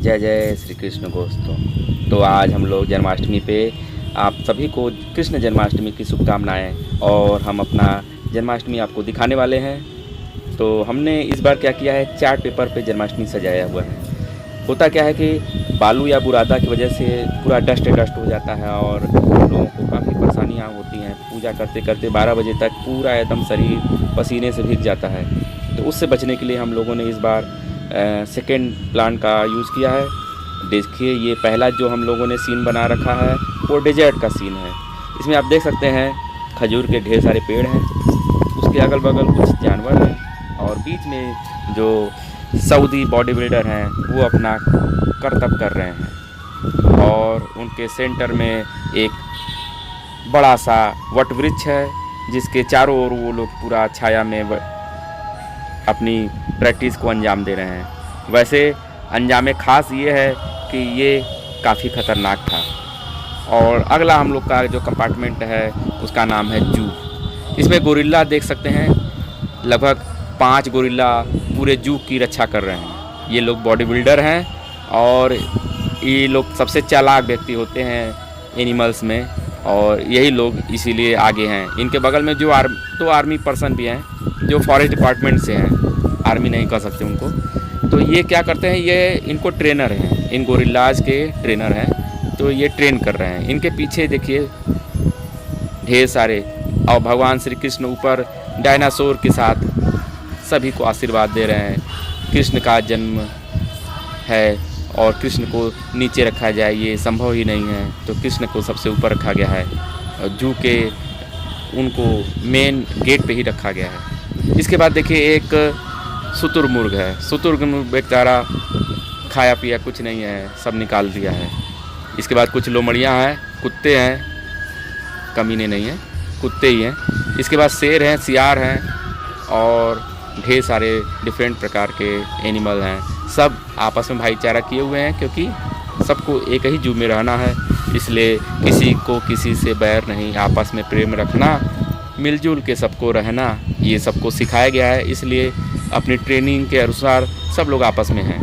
जय जय श्री कृष्ण दोस्तों। तो आज हम लोग जन्माष्टमी पे आप सभी को कृष्ण जन्माष्टमी की शुभकामनाएं और हम अपना जन्माष्टमी आपको दिखाने वाले हैं। तो हमने इस बार क्या किया है, चार्ट पेपर पे जन्माष्टमी सजाया हुआ है। होता क्या है कि बालू या बुरादा की वजह से पूरा डस्ट हो जाता है और लोगों को काफ़ी परेशानियाँ होती हैं। पूजा करते करते 12 बजे तक पूरा एकदम शरीर पसीने से भीग जाता है। तो उससे बचने के लिए हम लोगों ने इस बार सेकेंड प्लांट का यूज़ किया है। देखिए, ये पहला जो हम लोगों ने सीन बना रखा है वो डेजर्ट का सीन है। इसमें आप देख सकते हैं खजूर के ढेर सारे पेड़ हैं, उसके अगल बगल कुछ जानवर हैं और बीच में जो सऊदी बॉडी बिल्डर हैं वो अपना करतब कर रहे हैं और उनके सेंटर में एक बड़ा सा वट वृक्ष है जिसके चारों ओर वो लोग पूरा छाया में अपनी प्रैक्टिस को अंजाम दे रहे हैं। वैसे अंजाम ख़ास ये है कि ये काफ़ी ख़तरनाक था। और अगला हम लोग का जो कंपार्टमेंट है उसका नाम है जू। इसमें गोरिल्ला देख सकते हैं, लगभग 5 गोरिल्ला पूरे जू की रक्षा कर रहे हैं। ये लोग बॉडी बिल्डर हैं और ये लोग सबसे चालाक व्यक्ति होते हैं एनिमल्स में और यही लोग इसीलिए आगे हैं। इनके बगल में जो 2 आर्मी पर्सन भी हैं जो फॉरेस्ट डिपार्टमेंट से हैं, आर्मी नहीं कह सकते उनको। तो ये क्या करते हैं, ये इनको ट्रेनर हैं, इन गोरिल्लाज के ट्रेनर हैं। तो ये ट्रेन कर रहे हैं। इनके पीछे देखिए ढेर सारे, और भगवान श्री कृष्ण ऊपर डायनासोर के साथ सभी को आशीर्वाद दे रहे हैं। कृष्ण का जन्म है और कृष्ण को नीचे रखा जाए ये संभव ही नहीं है, तो कृष्ण को सबसे ऊपर रखा गया है और जू के उनको मेन गेट पे ही रखा गया है। इसके बाद देखिए एक शुतुरमुर्ग है। शुतुरमुर्ग बेचारा खाया पिया कुछ नहीं है, सब निकाल दिया है। इसके बाद कुछ लोमड़ियाँ हैं, कुत्ते हैं, कमीने नहीं हैं, कुत्ते ही हैं। इसके बाद शेर हैं, सियार हैं और ढेर सारे डिफरेंट प्रकार के एनिमल हैं। सब आपस में भाईचारा किए हुए हैं क्योंकि सबको एक ही जू में रहना है, इसलिए किसी को किसी से बैर नहीं, आपस में प्रेम रखना, मिलजुल के सबको रहना, ये सबको सिखाया गया है। इसलिए अपनी ट्रेनिंग के अनुसार सब लोग आपस में हैं।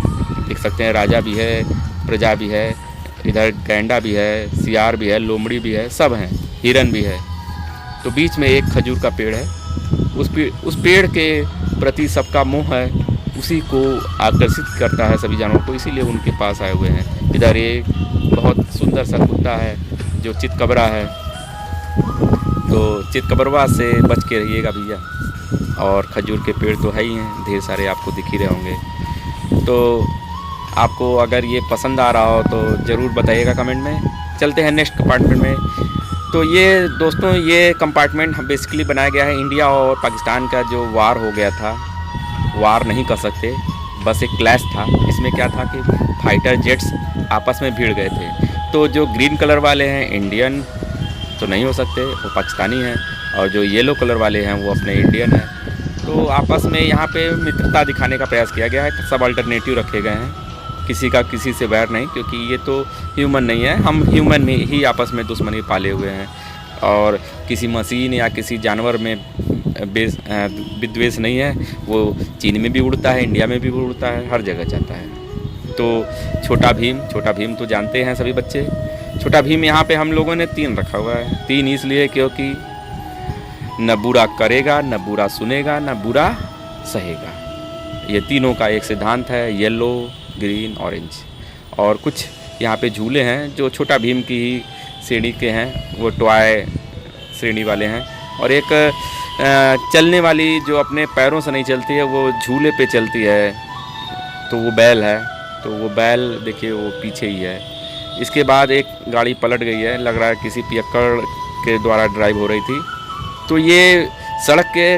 देख सकते हैं राजा भी है, प्रजा भी है, इधर गैंडा भी है, सियार भी है, लोमड़ी भी है, सब हैं, हिरन भी है। तो बीच में एक खजूर का पेड़ है, उस पेड़ के प्रति सबका मोह है, उसी को आकर्षित करता है सभी जानवरों को, इसीलिए उनके पास आए हुए हैं। इधर एक बहुत सुंदर सा कुत्ता है जो चितकबरा है, तो चितकबरवा से बच के रहिएगा भैया। और खजूर के पेड़ तो है ही हैं, ढेर सारे आपको दिख ही रहे होंगे। तो आपको अगर ये पसंद आ रहा हो तो ज़रूर बताइएगा कमेंट में। चलते हैं नेक्स्ट कंपार्टमेंट में। तो ये दोस्तों, ये कंपार्टमेंट हम बेसिकली बनाया गया है इंडिया और पाकिस्तान का जो वार हो गया था, वार नहीं कर सकते, बस एक क्लैश था। इसमें क्या था कि फाइटर जेट्स आपस में भिड़ गए थे। तो जो ग्रीन कलर वाले हैं इंडियन तो नहीं हो सकते, वो पाकिस्तानी हैं, और जो येलो कलर वाले हैं वो अपने इंडियन हैं। तो आपस में यहाँ पे मित्रता दिखाने का प्रयास किया गया है। सब अल्टरनेटिव रखे गए हैं, किसी का किसी से वैर नहीं, क्योंकि ये तो ह्यूमन नहीं है, हम ह्यूमन में ही आपस में दुश्मनी पाले हुए हैं और किसी मशीन या किसी जानवर में विद्वेष नहीं है। वो चीन में भी उड़ता है, इंडिया में भी उड़ता है, हर जगह जाता है। तो छोटा भीम तो जानते हैं सभी बच्चे। छोटा भीम यहाँ पे हम लोगों ने 3 रखा हुआ है। 3 इसलिए क्योंकि न बुरा करेगा, न बुरा सुनेगा, न बुरा सहेगा। ये तीनों का एक सिद्धांत है, येलो, ग्रीन, ऑरेंज। और कुछ यहाँ पे झूले हैं जो छोटा भीम की ही श्रेणी के हैं, वो टॉय श्रेणी वाले हैं। और एक चलने वाली जो अपने पैरों से नहीं चलती है, वो झूले पे चलती है, तो वो बैल है। तो वो बैल देखिए वो पीछे ही है। इसके बाद एक गाड़ी पलट गई है, लग रहा है किसी पियक्कड़ के द्वारा ड्राइव हो रही थी। तो ये सड़क के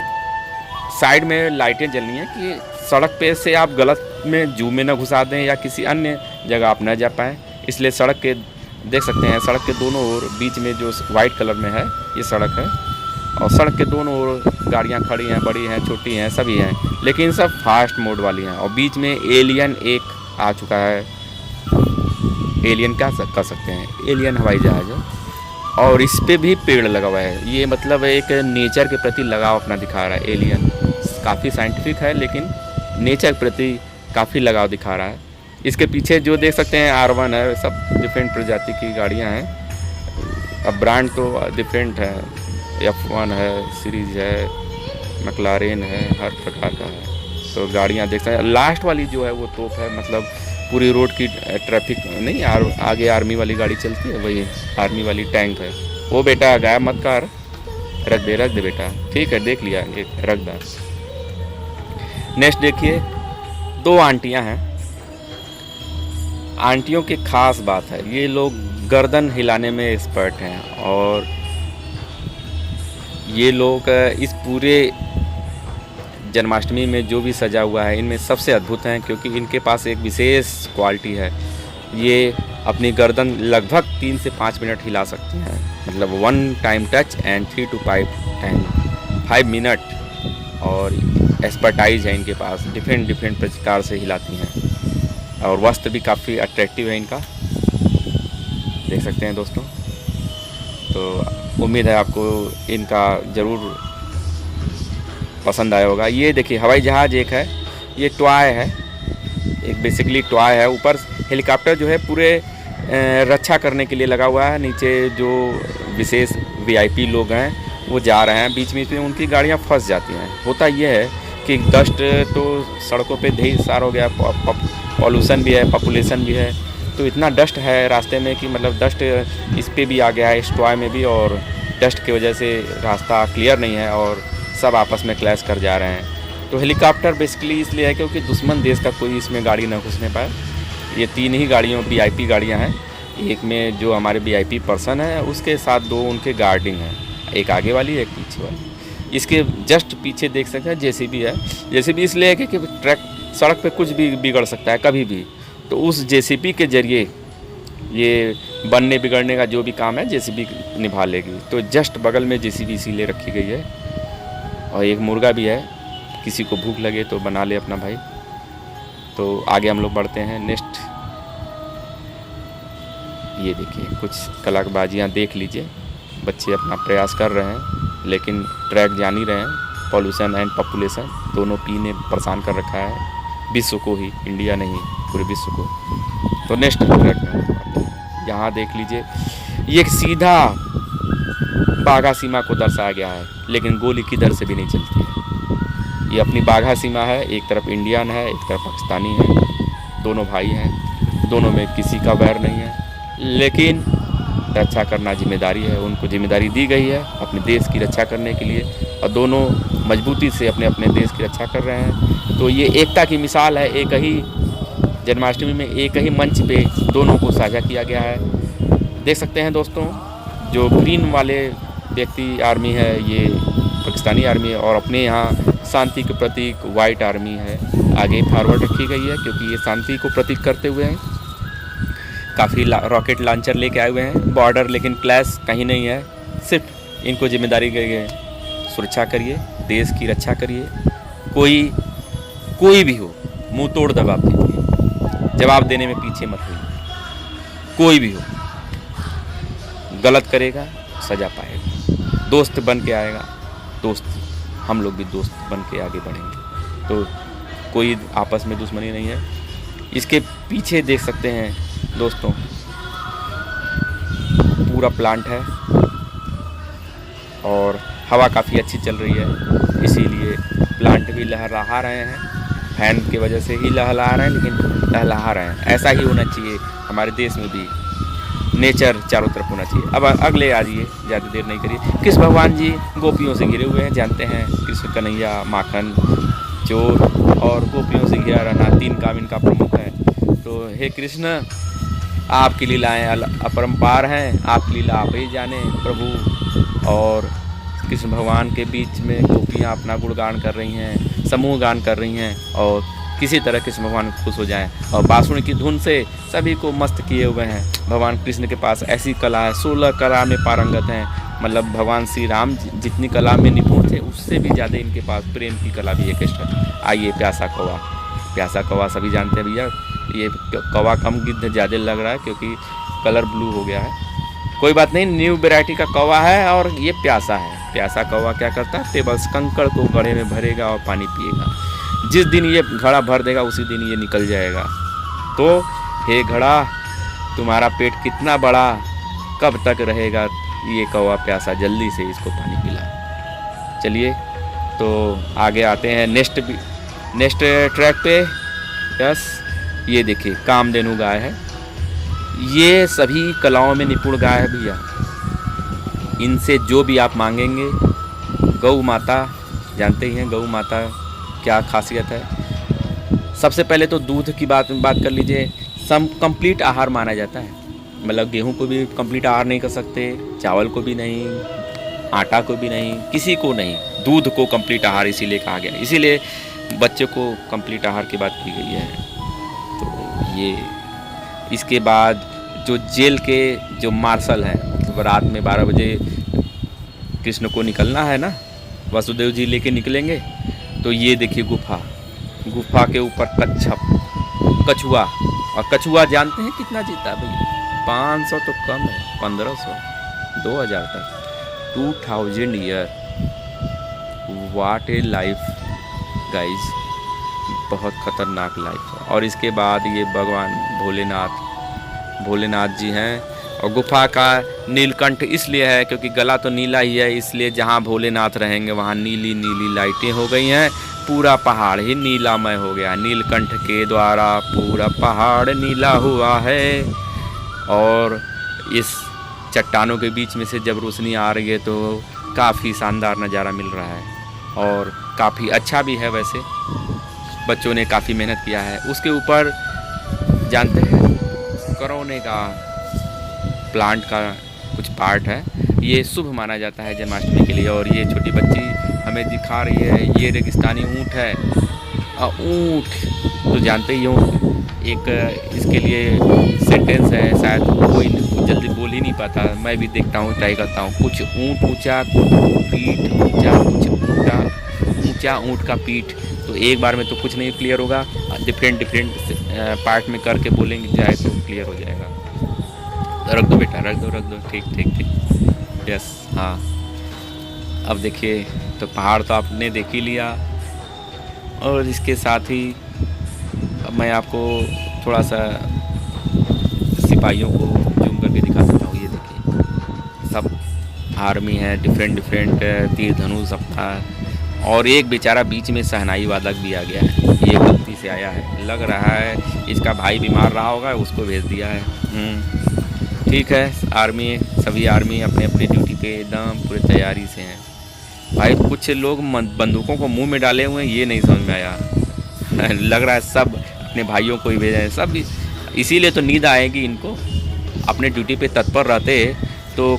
साइड में लाइटें जलनी है कि सड़क पे से आप गलत में जू में न घुसा दें या किसी अन्य जगह आप न जा पाएँ। इसलिए सड़क के देख सकते हैं, सड़क के दोनों ओर बीच में जो वाइट कलर में है ये सड़क है, और सड़क के दोनों ओर गाड़ियाँ खड़ी हैं, बड़ी हैं, छोटी हैं, सभी हैं, लेकिन सब फास्ट मोड वाली हैं। और बीच में एलियन एक आ चुका है, एलियन क्या कर सकते हैं, एलियन हवाई जहाज़ है। और इस पे भी पेड़ लगा हुआ है, ये मतलब एक नेचर के प्रति लगाव अपना दिखा रहा है। एलियन काफ़ी साइंटिफिक है लेकिन नेचर के प्रति काफ़ी लगाव दिखा रहा है। इसके पीछे जो देख सकते हैं R1 है, सब डिफरेंट प्रजाति की गाड़ियां हैं। अब ब्रांड तो डिफरेंट है, F1 है, सीरीज है, मैक्लारेन है, हर प्रकार का है। तो गाड़ियां देख सकते हैं। लास्ट वाली जो है वो तोप है, मतलब पूरी रोड की ट्रैफिक नहीं, आगे आर्मी वाली गाड़ी चलती है, वही आर्मी वाली टैंक है वो। बेटा गायब मत कर, रख दे बेटा, ठीक है देख लिया, ये रख दे। नेक्स्ट देखिए, 2 आंटियां हैं। आंटियों की खास बात है, ये लोग गर्दन हिलाने में एक्सपर्ट हैं, और ये लोग इस पूरे जन्माष्टमी में जो भी सजा हुआ है इनमें सबसे अद्भुत हैं, क्योंकि इनके पास एक विशेष क्वालिटी है। ये अपनी गर्दन लगभग 3 से 5 मिनट हिला सकती हैं, मतलब 1 time touch and 3 to 5 minute. और एक्सपर्टाइज है इनके पास, डिफरेंट प्रकार से हिलाती हैं। और वस्त्र भी काफ़ी अट्रैक्टिव है इनका, देख सकते हैं दोस्तों। तो उम्मीद है आपको इनका ज़रूर पसंद आया होगा। ये देखिए हवाई जहाज़ एक है, ये टॉय है, एक बेसिकली टॉय है। ऊपर हेलीकॉप्टर जो है पूरे रक्षा करने के लिए लगा हुआ है। नीचे जो विशेष VIP लोग हैं वो जा रहे हैं, बीच में उनकी गाड़ियां फंस जाती हैं। होता ये है कि डस्ट तो सड़कों पे ढेर सारा हो गया, पॉल्यूशन भी है, पॉपुलेशन भी है, तो इतना डस्ट है रास्ते में कि मतलब डस्ट इस पे भी आ गया है, इस टॉय में भी, और डस्ट की वजह से रास्ता क्लियर नहीं है और सब आपस में क्लैश कर जा रहे हैं। तो हेलीकॉप्टर बेसिकली इसलिए है क्योंकि दुश्मन देश का कोई इसमें गाड़ी ना घुसने पाए। ये 3 ही गाड़ियों VIP गाड़ियां हैं, एक में जो हमारे VIP पर्सन है, उसके साथ 2 उनके गार्डिंग हैं, एक आगे वाली एक पीछे वाली। इसके जस्ट पीछे देख सकते हैं JCB है। JCB इसलिए है कि ट्रक सड़क पे कुछ भी बिगड़ सकता है कभी भी, तो उस JCB के ज़रिए ये बनने बिगड़ने का जो भी काम है JCB निभा लेगी। तो जस्ट बगल में JCB इसीलिए रखी गई है। और एक मुर्गा भी है, किसी को भूख लगे तो बना ले अपना भाई। तो आगे हम लोग बढ़ते हैं। नेक्स्ट ये देखिए, कुछ कलाबाजियाँ देख लीजिए, बच्चे अपना प्रयास कर रहे हैं लेकिन ट्रैक जान ही रहे हैं। पॉल्यूशन एंड पॉपुलेशन दोनों ने परेशान कर रखा है विश्व को ही, इंडिया नहीं पूरे विश्व को। तो नेक्स्ट ट्रैक में यहाँ देख लीजिए, ये सीधा बाघा सीमा को दर्शाया गया है, लेकिन गोली किधर से भी नहीं चलती है। ये अपनी बाघा सीमा है, एक तरफ इंडियन है, एक तरफ पाकिस्तानी है, दोनों भाई हैं, दोनों में किसी का वैर नहीं है, लेकिन रक्षा करना जिम्मेदारी है। उनको जिम्मेदारी दी गई है अपने देश की रक्षा करने के लिए, और दोनों मजबूती से अपने अपने देश की रक्षा कर रहे हैं। तो ये एकता की मिसाल है, एक ही जन्माष्टमी में एक ही मंच पे दोनों को साझा किया गया है। देख सकते हैं दोस्तों, जो ग्रीन वाले व्यक्ति आर्मी है ये पाकिस्तानी आर्मी है, और अपने यहाँ शांति के प्रतीक वाइट आर्मी है आगे फॉरवर्ड रखी गई है, क्योंकि ये शांति को प्रतीक करते हुए हैं। काफ़ी रॉकेट लॉन्चर लेके आए हुए हैं। बॉर्डर लेकिन क्लैश कहीं नहीं है, सिर्फ इनको जिम्मेदारी गई है, सुरक्षा करिए, देश की रक्षा करिए। कोई भी हो मुंह तोड़ जवाब दीजिए, जवाब देने में पीछे मत होइए। कोई भी हो गलत करेगा सजा पाएगा, दोस्त बन के आएगा, दोस्त हम लोग भी दोस्त बन के आगे बढ़ेंगे। तो कोई आपस में दुश्मनी नहीं है। इसके पीछे देख सकते हैं दोस्तों, पूरा प्लांट है और हवा काफ़ी अच्छी चल रही है, इसीलिए प्लांट भी लहरा रहे हैं। फैन की वजह से ही लहरा रहे हैं, लेकिन लहरा रहे हैं। ऐसा ही होना चाहिए हमारे देश में भी, नेचर चारों तरफ होना चाहिए। अब अगले आ जाइए, ज़्यादा देर नहीं करिए। कृष्ण भगवान जी गोपियों से घिरे हुए हैं, जानते हैं कृष्ण कन्हैया माखन चोर और गोपियों से घिरा रहना 3 काम इनका प्रमुख है। तो हे कृष्ण, आपकी लीलाएँ अपरंपार हैं, आपकी लीला आप ही जाने प्रभु। और कृष्ण भगवान के बीच में गोपियाँ अपना गुणगान कर रही हैं, समूह गान कर रही हैं, और किसी तरह कृष्ण भगवान खुश हो जाएं। और बांसुरी की धुन से सभी को मस्त किए हुए हैं। भगवान कृष्ण के पास ऐसी कला है, 16 कला में पारंगत हैं। मतलब भगवान श्री राम जितनी कला में निपुण थे, उससे भी ज़्यादा इनके पास प्रेम की कला भी है। कृष्ण आइए, प्यासा कौवा। प्यासा कौवा सभी जानते हैं भैया, ये कौवा कम गिद्ध ज़्यादा लग रहा है क्योंकि कलर ब्लू हो गया है। कोई बात नहीं, न्यू वैरायटी का कौवा है और ये प्यासा है। प्यासा कौवा क्या करता है, टेबल्स कंकड़ को घड़े में भरेगा और पानी पिएगा। जिस दिन ये घड़ा भर देगा उसी दिन ये निकल जाएगा। तो हे घड़ा तुम्हारा पेट कितना बड़ा, कब तक रहेगा ये कौवा प्यासा, जल्दी से इसको पानी पिला। चलिए तो आगे आते हैं नेक्स्ट ट्रैक पे। यस, ये देखिए कामधेनु गाय है। ये सभी कलाओं में निपुण गाय है भैया। इनसे जो भी आप मांगेंगे, गौ माता जानते ही हैं गौ माता क्या खासियत है। सबसे पहले तो दूध की बात कर लीजिए। कंप्लीट आहार माना जाता है, मतलब गेहूं को भी कंप्लीट आहार नहीं कर सकते, चावल को भी नहीं, आटा को भी नहीं, किसी को नहीं, दूध को कंप्लीट आहार इसीलिए कहा गया, इसीलिए बच्चे को कंप्लीट आहार की बात की गई है। तो ये इसके बाद जो जेल के जो मार्शल हैं, तो रात में 12 बजे कृष्ण को निकलना है ना, वसुदेव जी लेके निकलेंगे। तो ये देखिए गुफा के ऊपर कछुआ, और कछुआ जानते हैं कितना जीता भैया? 500 तो कम है, 1500, 2000 तक, 2000 year. What A life guys, बहुत खतरनाक लाइफ है। और इसके बाद ये भगवान भोलेनाथ जी हैं। और गुफा का नीलकंठ इसलिए है क्योंकि गला तो नीला ही है, इसलिए जहाँ भोलेनाथ रहेंगे वहाँ नीली नीली लाइटें हो गई हैं, पूरा पहाड़ ही नीलामय हो गया। नीलकंठ के द्वारा पूरा पहाड़ नीला हुआ है। और इस चट्टानों के बीच में से जब रोशनी आ रही है तो काफ़ी शानदार नज़ारा मिल रहा है और काफ़ी अच्छा भी है। वैसे बच्चों ने काफ़ी मेहनत किया है। उसके ऊपर जानते हैं करौने का प्लांट का कुछ पार्ट है, ये शुभ माना जाता है जन्माष्टमी के लिए। और ये छोटी बच्ची हमें दिखा रही है, ये रेगिस्तानी ऊँट है। ऊँट तो जानते ही हो, एक इसके लिए सेंटेंस है, शायद कोई जल्दी बोल ही नहीं पाता, मैं भी देखता हूँ, ट्राई करता हूँ। कुछ ऊँट ऊँचा, कुछ पीठ ऊँचा, कुछ ऊँचा ऊँट का पीठ। तो एक बार में तो कुछ नहीं क्लियर होगा, डिफरेंट पार्ट में करके बोलेंगे जाए तो क्लियर हो जाएगा। रख दो बेटा, रख दो, ठीक। यस, हाँ। अब देखिए, तो पहाड़ तो आपने देख ही लिया, और इसके साथ ही अब मैं आपको थोड़ा सा सिपाहियों को जूम करके दिखा देता हूँ। ये देखिए, सब आर्मी है, डिफरेंट तीर धनुष अपना, और एक बेचारा बीच में शहनाई वादक भी आ गया है। ये गलती से आया है, लग रहा है इसका भाई बीमार रहा होगा, उसको भेज दिया है। ठीक है, सभी आर्मी अपने अपने ड्यूटी पे एकदम पूरी तैयारी से हैं। भाई कुछ लोग बंदूकों को मुंह में डाले हुए हैं, ये नहीं समझ में आया। लग रहा है सब अपने भाइयों को ही भेजा है, सब इसीलिए तो नींद आएगी इनको। अपने ड्यूटी पे तत्पर रहते तो